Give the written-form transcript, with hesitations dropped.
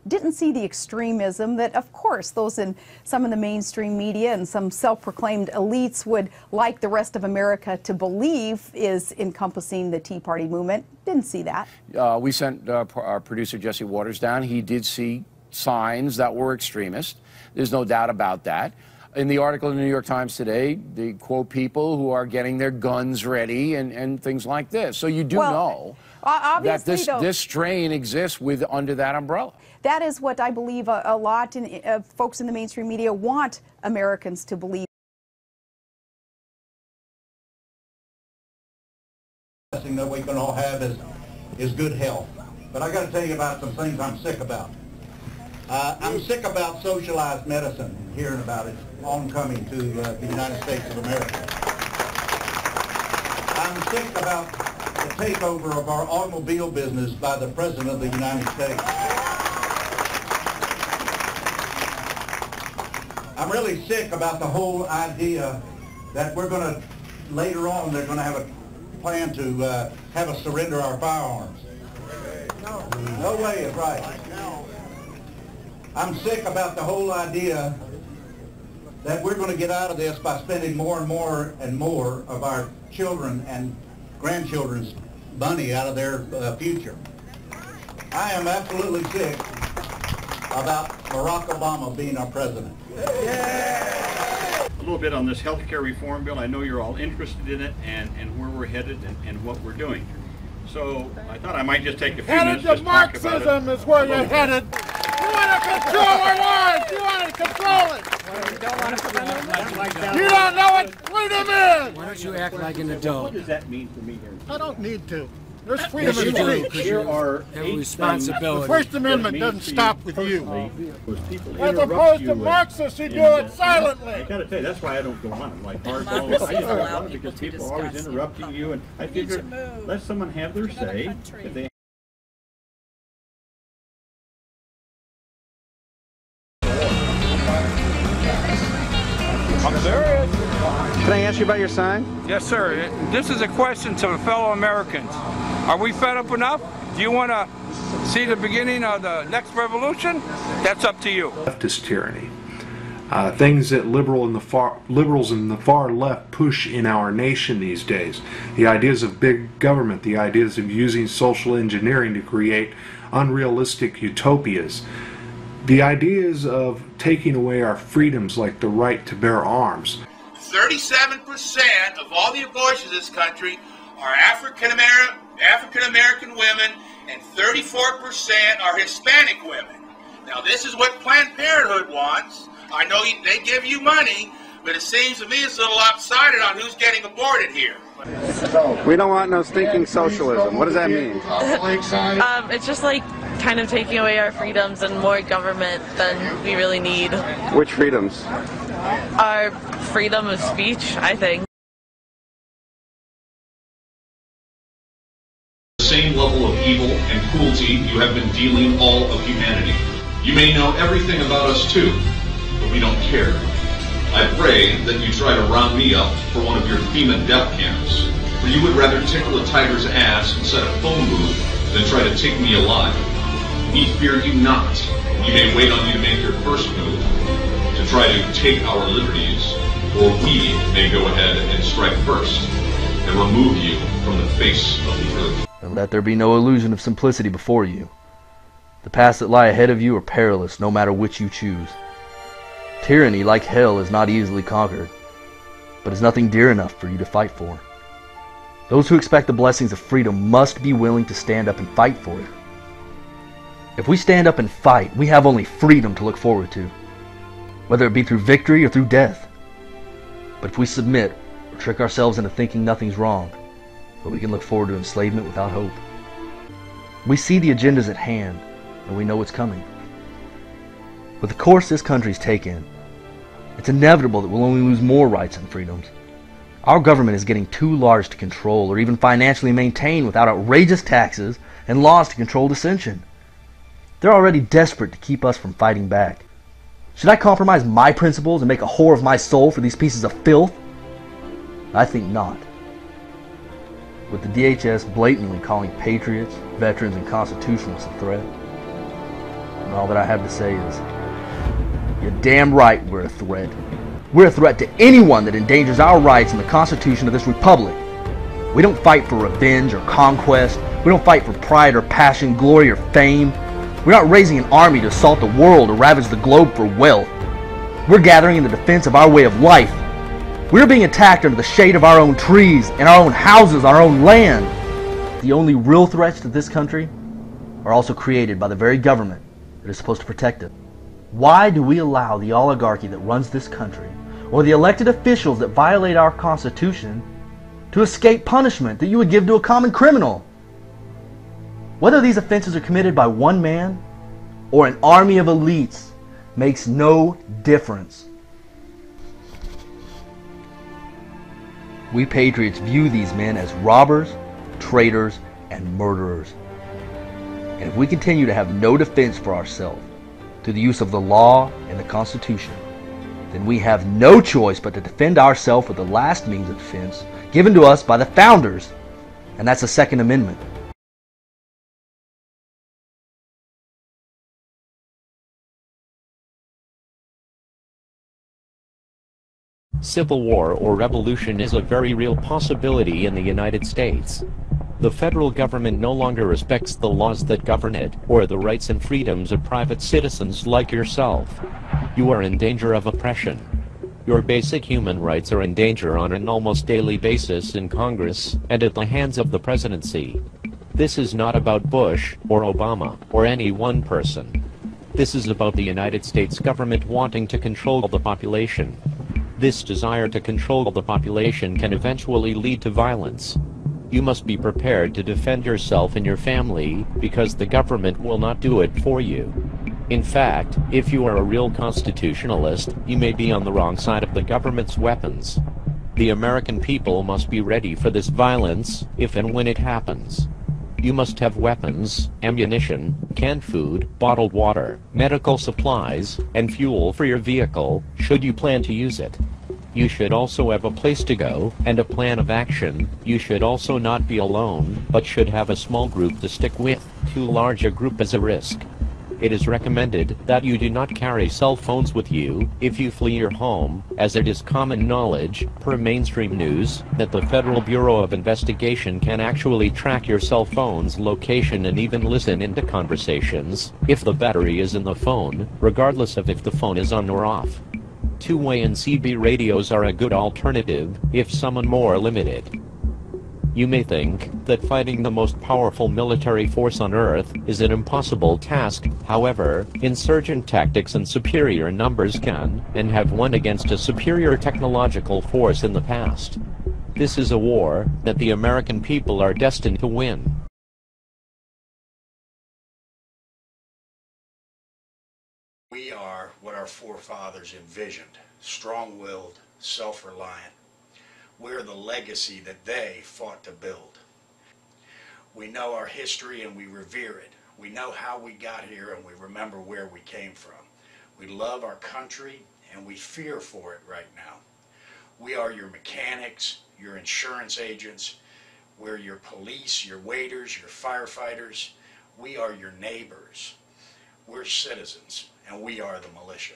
didn't see the extremism that, of course, those in some of the mainstream media and some self-proclaimed elites would like the rest of America to believe is encompassing the Tea Party movement. Didn't see that. We sent our producer Jesse Waters down. He did see signs that were extremist. There's no doubt about that. In the article in the New York Times today, they quote people who are getting their guns ready and things like this. So you do know that this strain exists under that umbrella. That is what I believe a lot of folks in the mainstream media want Americans to believe. The thing that we can all have is good health. But I got to tell you about some things I'm sick about. I'm sick about socialized medicine, hearing about it oncoming to the United States of America. I'm sick about the takeover of our automobile business by the President of the United States. I'm really sick about the whole idea that we're going to, later on, they're going to have a plan to have us surrender our firearms. No way is right. I'm sick about the whole idea that we're going to get out of this by spending more and more and more of our children and grandchildren's money out of their future. I am absolutely sick about Barack Obama being our president. A little bit on this health care reform bill. I know you're all interested in it and where we're headed and what we're doing. So I thought I might just take a few minutes to talk about it. Marxism is where you're headed. You want to control our lives. You want to control it. You don't know what freedom is. Why don't you act like an adult? What does that mean for me here? I don't need to. There's freedom of speech. There are responsibility. The First Amendment doesn't stop with you. As As opposed to Marxists who do it silently. I gotta tell you, that's why I don't go on. I'm like hardball. I just don't want it because people are always interrupting you, and I figure let someone have their say. If they Can I ask you about your sign? Yes, sir. This is a question to fellow Americans. Are we fed up enough? Do you want to see the beginning of the next revolution? That's up to you. Leftist tyranny. Things that liberals in the far left push in our nation these days. The ideas of big government, the ideas of using social engineering to create unrealistic utopias. The ideas of taking away our freedoms like the right to bear arms. 37% of all the abortions in this country are African American women, and 34% are Hispanic women. Now, this is what Planned Parenthood wants. I know they give you money, but it seems to me it's a little lopsided on who's getting aborted here. We don't want no stinking socialism. What does that mean? It's just like kind of taking away our freedoms and more government than we really need. Which freedoms? Our freedom of speech, I think. The same level of evil and cruelty you have been dealing all of humanity. You may know everything about us too, but we don't care. I pray that you try to round me up for one of your FEMA death camps, for you would rather tickle a tiger's ass inside a phone booth than try to take me alive. We fear you not. We may wait on you to make your first move, to try to take our liberties, or we may go ahead and strike first, and remove you from the face of the earth. And let there be no illusion of simplicity before you. The paths that lie ahead of you are perilous, no matter which you choose. Tyranny, like hell, is not easily conquered, but is nothing dear enough for you to fight for. Those who expect the blessings of freedom must be willing to stand up and fight for it. If we stand up and fight, we have only freedom to look forward to, whether it be through victory or through death. But if we submit or trick ourselves into thinking nothing's wrong, but we can look forward to enslavement without hope. We see the agendas at hand, and we know what's coming. With the course this country's taken, it's inevitable that we'll only lose more rights and freedoms. Our government is getting too large to control or even financially maintain without outrageous taxes and laws to control dissension. They're already desperate to keep us from fighting back. Should I compromise my principles and make a whore of my soul for these pieces of filth? I think not. With the DHS blatantly calling patriots, veterans, and constitutionalists a threat, And all that I have to say is, you're damn right we're a threat. We're a threat to anyone that endangers our rights and the Constitution of this republic. We don't fight for revenge or conquest. We don't fight for pride or passion, glory or fame. We're not raising an army to assault the world or ravage the globe for wealth. We're gathering in the defense of our way of life. We're being attacked under the shade of our own trees, in our own houses, our own land. The only real threats to this country are also created by the very government that is supposed to protect it. Why do we allow the oligarchy that runs this country, or the elected officials that violate our Constitution, to escape punishment that you would give to a common criminal? Whether these offenses are committed by one man or an army of elites makes no difference. We patriots view these men as robbers, traitors, and murderers. And if we continue to have no defense for ourselves through the use of the law and the Constitution, then we have no choice but to defend ourselves with the last means of defense given to us by the founders, and that's the Second Amendment. Civil war or revolution is a very real possibility in the United States. The federal government no longer respects the laws that govern it, or the rights and freedoms of private citizens like yourself. You are in danger of oppression. Your basic human rights are in danger on an almost daily basis in Congress and at the hands of the presidency. This is not about Bush or Obama or any one person. This is about the United States government wanting to control the population. This desire to control the population can eventually lead to violence. You must be prepared to defend yourself and your family, because the government will not do it for you. In fact, if you are a real constitutionalist, you may be on the wrong side of the government's weapons. The American people must be ready for this violence, if and when it happens. You must have weapons, ammunition, canned food, bottled water, medical supplies, and fuel for your vehicle, should you plan to use it. You should also have a place to go, and a plan of action. You should also not be alone, but should have a small group to stick with. Too large a group is a risk. It is recommended that you do not carry cell phones with you if you flee your home, as it is common knowledge, per mainstream news, that the Federal Bureau of Investigation can actually track your cell phone's location and even listen into conversations, if the battery is in the phone, regardless of if the phone is on or off. Two-way and CB radios are a good alternative, if somewhat more limited. You may think that fighting the most powerful military force on Earth is an impossible task. However, insurgent tactics and superior numbers can, and have won against a superior technological force in the past. This is a war that the American people are destined to win. We are what our forefathers envisioned, strong-willed, self-reliant. We're the legacy that they fought to build. We know our history and we revere it. We know how we got here and we remember where we came from. We love our country and we fear for it right now. We are your mechanics, your insurance agents. We're your police, your waiters, your firefighters. We are your neighbors. We're citizens and we are the militia.